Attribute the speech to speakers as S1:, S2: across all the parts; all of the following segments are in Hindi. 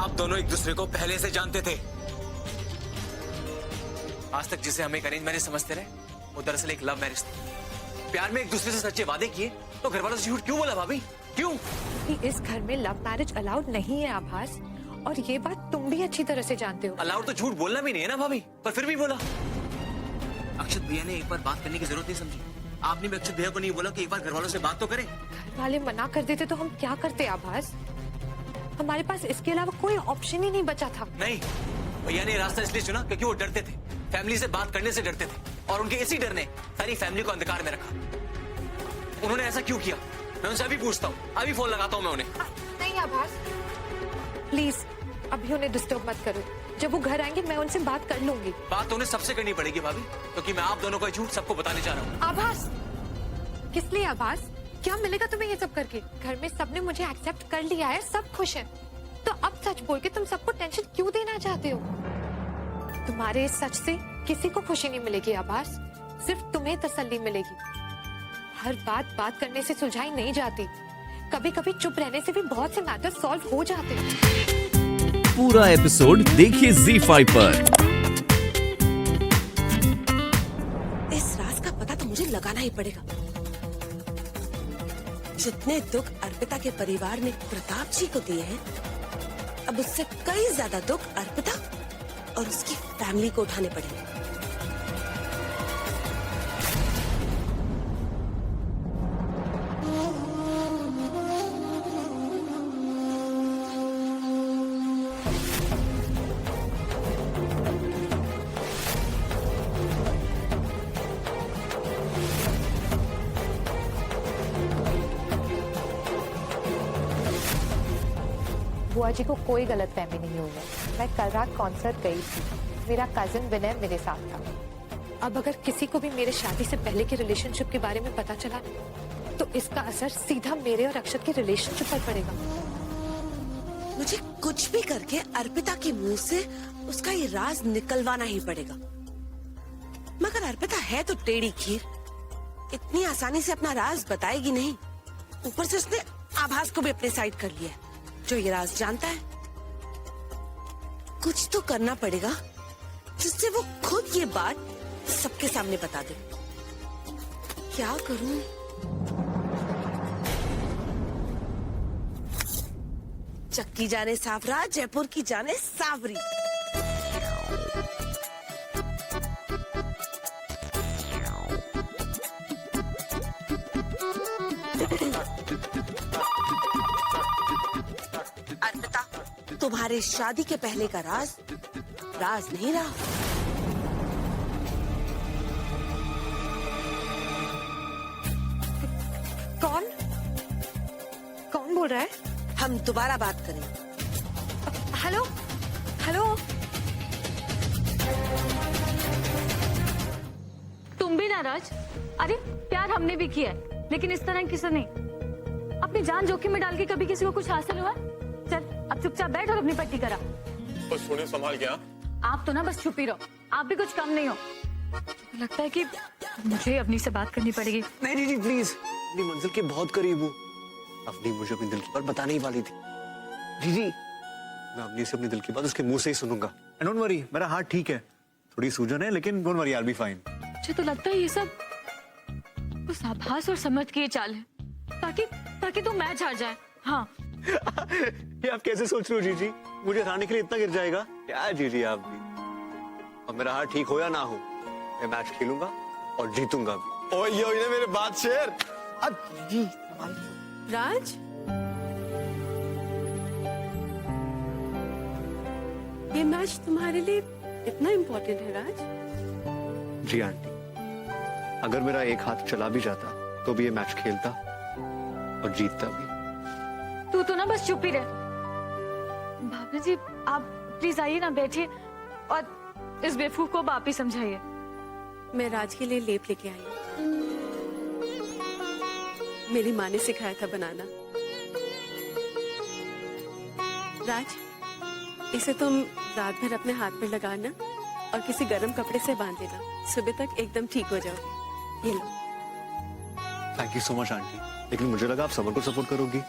S1: आप दोनों एक दूसरे को पहले से जानते थे। आज तक जिसे हम एक अरेंज मैरिज समझते रहे, वो दरअसल एक लव मैरिज था। प्यार में एक दूसरे से सच्चे वादे किए तो घर वालों से झूठ क्यों बोला भाभी? क्यों?
S2: इस घर में लव मैरिज अलाउड नहीं है आभास, और ये बात तुम भी अच्छी तरह से जानते हो।
S1: अलाउड तो झूठ बोलना भी नहीं है ना भाभी, पर फिर भी बोला। अक्षत भैया ने एक बार बात करने की जरूरत नहीं समझी। आपने भी अक्षत भैया को नहीं बोला कि एक बार घर वालों से बात तो करें?
S2: घर वाले मना कर देते तो हम क्या करते आभास? हमारे पास इसके अलावा कोई ऑप्शन ही नहीं बचा था।
S1: नहीं, भैया ने रास्ता इसलिए चुना क्योंकि वो डरते थे, फैमिली से बात करने से डरते थे, और उनके इसी डर ने सारी फैमिली को अंधकार में रखा। उन्होंने ऐसा क्यों किया? मैं उनसे अभी पूछता हूँ, अभी फोन लगाता हूँ मैं उन्हें।
S2: नहीं आभास, प्लीज अभी उन्हें डिस्टर्ब मत करो। जब वो घर आएंगे मैं उनसे बात कर लूंगी।
S1: बात तो उन्हें सबसे करनी पड़ेगी भाभी, क्योंकि मैं आप दोनों का झूठ सबको बताने जा रहा हूँ।
S2: आभास, किस लिए आभास? क्या मिलेगा तुम्हें ये सब करके? घर में सबने मुझे एक्सेप्ट कर लिया है, सब खुश हैं। तो अब सच बोल के तुम सबको टेंशन क्यों देना चाहते हो? तुम्हारे इस सच से किसी को खुशी नहीं मिलेगी आभास, सिर्फ तुम्हें तसल्ली मिलेगी। हर बात करने से सुलझाई नहीं जाती, कभी कभी चुप रहने से भी बहुत से मैटर सॉल्व हो जाते हैं।
S3: पूरा एपिसोड देखिए ZEE5 पर।
S4: इस राज का पता तो मुझे लगाना ही पड़ेगा। जितने दुख अर्पिता के परिवार ने प्रताप जी को दिए हैं, अब उससे कई ज्यादा दुख अर्पिता और उसकी फैमिली को उठाने पड़ेंगे।
S2: बुआ जी को कोई गलत फहमी नहीं हुई है। मैं कल रात कॉन्सर्ट गई थी, मेरा कजिन विनय मेरे साथ था। अब अगर किसी को भी मेरे शादी से पहले के रिलेशनशिप के बारे में पता चला तो इसका असर सीधा मेरे और अक्षत के रिलेशनशिप पर पड़ेगा।
S4: मुझे कुछ भी करके अर्पिता के मुंह से उसका ये राज निकलवाना ही पड़ेगा। मगर अर्पिता है तो टेढ़ी खीर, इतनी आसानी से अपना राज बताएगी नहीं। ऊपर से उसने आभास को भी अपने साइड कर लिया है, जो ये राज जानता है। कुछ तो करना पड़ेगा जिससे वो खुद ये बात सबके सामने बता दे। क्या करूं? चक्की जाने सावरा, जयपुर की जाने सावरी। अर्पिता, तुम्हारे शादी के पहले का राज राज नहीं रहा।
S2: कौन बोल रहा है?
S4: हम दोबारा बात करेंगे।
S2: हेलो हेलो,
S5: तुम भी नाराज? अरे प्यार हमने भी किया है, लेकिन इस तरह किसी नहीं। अपनी जान जोखिम में डाल के कभी किसी को कुछ हासिल हुआ? चल अब चुपचाप बैठ और अपनी पट्टी करा।
S6: बस सुने संभाल क्या?
S5: आप तो ना बस चुप ही रहो, आप भी कुछ कम नहीं हो। लगता है कि मुझे अपनी से बात करनी पड़ेगी।
S6: नहीं दीदी प्लीज, अपनी मंजिल के बहुत करीब हूँ। अपनी मुझे अपने दिल की बात बताने ही वाली थी। दीदी मैं अपनी से अपने दिल की बात उसके मुंह से ही सुनूंगा।
S7: डोंट वरी, मेरा हार्ट ठीक है, थोड़ी सूजन है, लेकिन don't worry, I will be fine.
S5: मुझे तो लगता है ये सब उस आभास और समझ की चाल है, ताकि तू मैच हार जाए। हाँ
S7: ये आप कैसे सोच रहे हो जीजी? मुझे हराने के लिए इतना गिर जाएगा क्या जीजी आप भी? और मेरा हार्ट ठीक हो या ना हो, मैं मैच खेलूंगा और जीतूंगा भी।
S6: ओए ये ना मेरे बात शेर।
S7: जी
S4: राज, ये मैच तुम्हारे लिए इतना इम्पोर्टेंट है राज?
S7: जी आंटी, अगर मेरा एक हाथ चला भी जाता तो भी ये मैच खेलता और जीतता भी।
S5: तू तो ना बस चुप ही रह। भाभी जी आप प्लीज आइए ना, बैठिए और इस बेवकूफ को आप ही समझाइए।
S4: मैं राज के लिए लेप लेके आई हूँ। मेरी माँ ने सिखाया था बनाना। राज, इसे तुम रात भर अपने हाथ में लगाना और किसी गर्म कपड़े से बांध देना, सुबह तक एकदम ठीक हो जाओगे। ये लो।
S7: Thank you so much aunty, लेकिन मुझे लगा आप समर को सपोर्ट करोगी।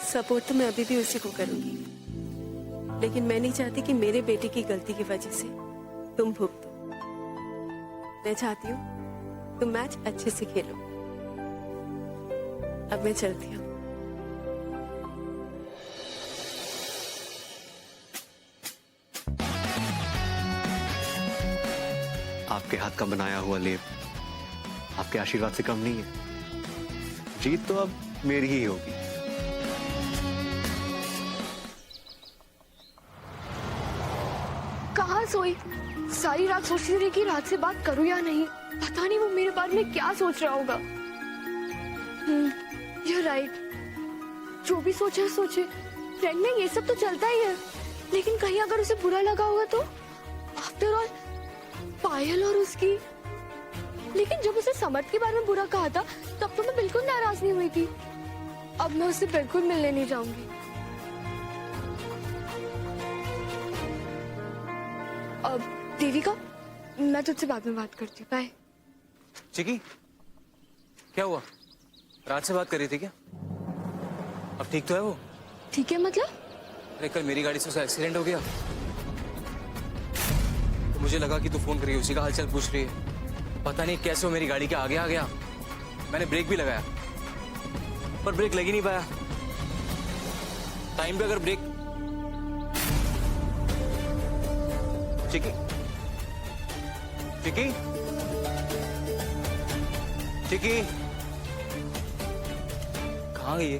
S4: सपोर्ट तो मैं अभी भी उसी को करूंगी। लेकिन मैं नहीं चाहती कि मेरे बेटे की गलती की वजह से तुम भुगतो। मैं चाहती हूँ तुम मैच अच्छे से खेलो। अब मैं चलती हूँ।
S7: आपके हाथ का बनाया हुआ लेप आपके आशीर्वाद से कम नहीं है। जीत तो अब मेरी ही होगी।
S8: कहाँ सोई? सारी रात सोचती रही कि रात से बात करूं या नहीं। पता नहीं वो मेरे बारे में क्या सोच रहा होगा। You're right। जो भी सोचे सोचे, फ्रेंड में ये सब तो चलता ही है, लेकिन कहीं अगर उसे बुरा लगा होगा तो? आफ्टर ऑल पायल और उसकी। लेकिन जब उसे समर्थ के बारे में बुरा कहा था तब तो मैं बिल्कुल नाराज नहीं हुई थी। अब मैं उससे बिल्कुल मिलने नहीं जाऊंगी। अब देविका, मैं तुझसे बाद में बात करती हूँ। बाय।
S1: चिकी, क्या हुआ? रात से बात कर रही थी क्या? अब ठीक तो है वो?
S8: ठीक है मतलब?
S1: अरे कल मेरी गाड़ी से उसका एक्सीडेंट हो गया तो मुझे लगा कि तू फोन करी, उसी का हालचाल पूछ रही है। पता नहीं कैसे वो मेरी गाड़ी के आगे आ गया। मैंने ब्रेक भी लगाया पर ब्रेक लग ही नहीं पाया। टाइम पे अगर ब्रेक। चिकी, चिकी, चिकी, कहाँ गई है?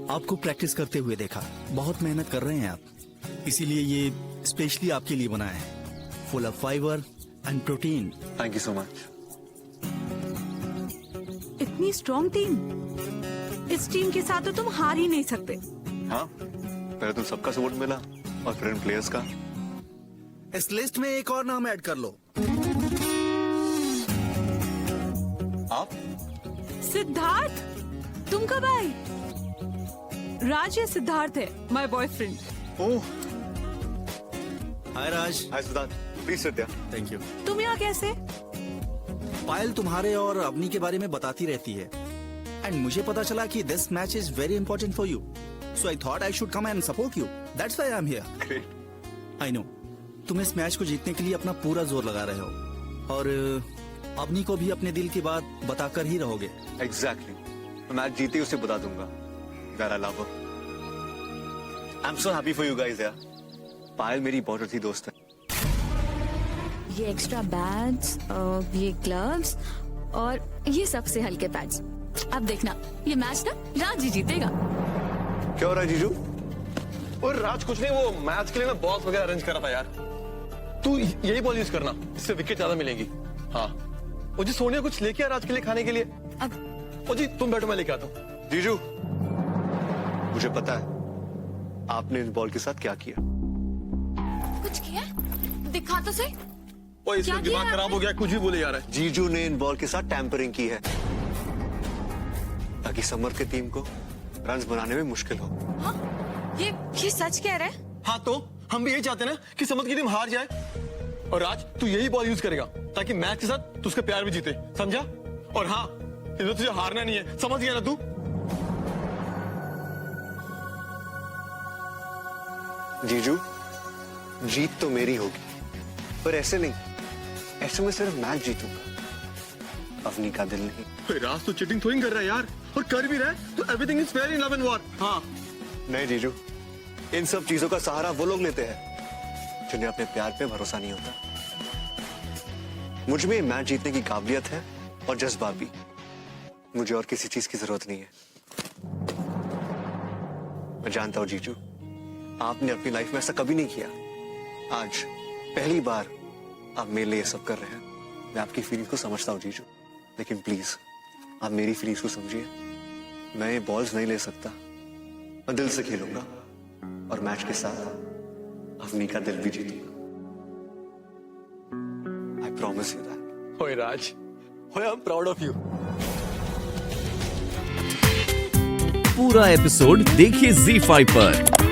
S9: आपको प्रैक्टिस करते हुए देखा। बहुत मेहनत कर रहे हैं आप, इसीलिए ये स्पेशली आपके लिए बनाया है। Full of fibre and protein.
S7: Thank you so much.
S10: इतनी स्ट्रॉन्ग टीम, इस टीम के साथ तो तुम हार ही नहीं सकते।
S7: हाँ, पहले तुम सबका सपोर्ट मिला और फिर इन प्लेयर्स का।
S9: इस लिस्ट में एक और नाम ऐड कर लो।
S7: आप?
S10: सिद्धार्थ, तुम कब आए? राज ये सिद्धार्थ है, my boyfriend.
S7: Oh,
S9: hi Raj.
S7: Hi Siddharth, please sit there.
S9: Thank you.
S10: तुम यहाँ कैसे?
S9: पायल तुम्हारे और अवनी के बारे में बताती रहती है एंड मुझे पता चला कि this match is very important for you, so I thought I should come and support you. That's why I am here.
S7: Great.
S9: I know तुम इस मैच को जीतने के लिए अपना पूरा जोर लगा रहे हो और अवनी को भी अपने दिल की बात बताकर ही रहोगे।
S7: एग्जैक्टली, मैं मैच जीते ही उसे बता दूंगा that I love her. I'm so happy for you guys यार। पायल मेरी बहुत अच्छी दोस्त है।
S5: ये एक्स्ट्रा बैट्स, ये ग्लव्स और ये सबसे हल्के पैड्स। अब देखना ये मैच ना राज ही जीतेगा।
S7: क्या हो रहा है जीजू?
S11: और राज कुछ नहीं, वो मैच के लिए ना बॉल्स वगैरह अरेंज कर रहा था यार। तू यही बॉल यूज करना, इससे विकेट ज्यादा मिलेंगी। हाँ, ओ जी सोनिया कुछ लेके आ राज के लिए खाने के लिए।
S5: अब
S11: ओ जी तुम बैठो, मैं लेके आता हूँ।
S7: जीजू, मुझे पता है आपने इस बॉल के साथ क्या किया।
S8: कुछ किया? दिखा तो सही।
S11: ओ इसका
S8: क्या किया
S11: दिमाग खराब हो गया, कुछ भी बोले जा रहा है।
S7: जीजू ने इन बॉल के साथ टैंपरिंग की है ताकि समर की टीम को रन्स बनाने में मुश्किल हो।
S8: हाँ? ये सच कह रहा है?
S11: हाँ तो हम भी यही चाहते ना कि समझ की टीम हार जाए, और राज तू यही बॉल यूज करेगा ताकि मैच के साथ तू उसका प्यार भी जीते, समझा? और हाँ, इधर तुझे हारना नहीं है, समझ गया ना तू?
S7: जीजू, जीत तो मेरी होगी पर ऐसे नहीं, ऐसे में सिर्फ मैच जीतूंगा, अवनी का दिल नहीं।
S11: ओए राज तो चीटिंग थोड़ी कर रहा है यार, और कर भी रहा है तो everything is fair in love and war. हाँ
S7: नहीं जीजू, इन सब चीजों का सहारा वो लोग लेते हैं जिन्हें अपने प्यार पे भरोसा नहीं होता। मुझ में मैच जीतने की काबिलियत है और जज्बा भी। मुझे और किसी चीज की जरूरत नहीं है। मैं जानता हूं जीजू, आपने अपनी लाइफ में ऐसा कभी नहीं किया। आज पहली बार आप मेरे लिए ये सब कर रहे हैं। मैं आपकी फीलिंग्स को समझता हूं जीजू, लेकिन प्लीज आप मेरी फीलिंग्स को समझिए। मैं ये बॉल्स नहीं ले सकता, मैं दिल से खेलूंगा और मैच के साथ अवनी का दिल भी जीतूंगा। I promise you that.
S11: ओए राज, ओए I am proud of you.
S3: पूरा एपिसोड देखिए ZEE5 पर।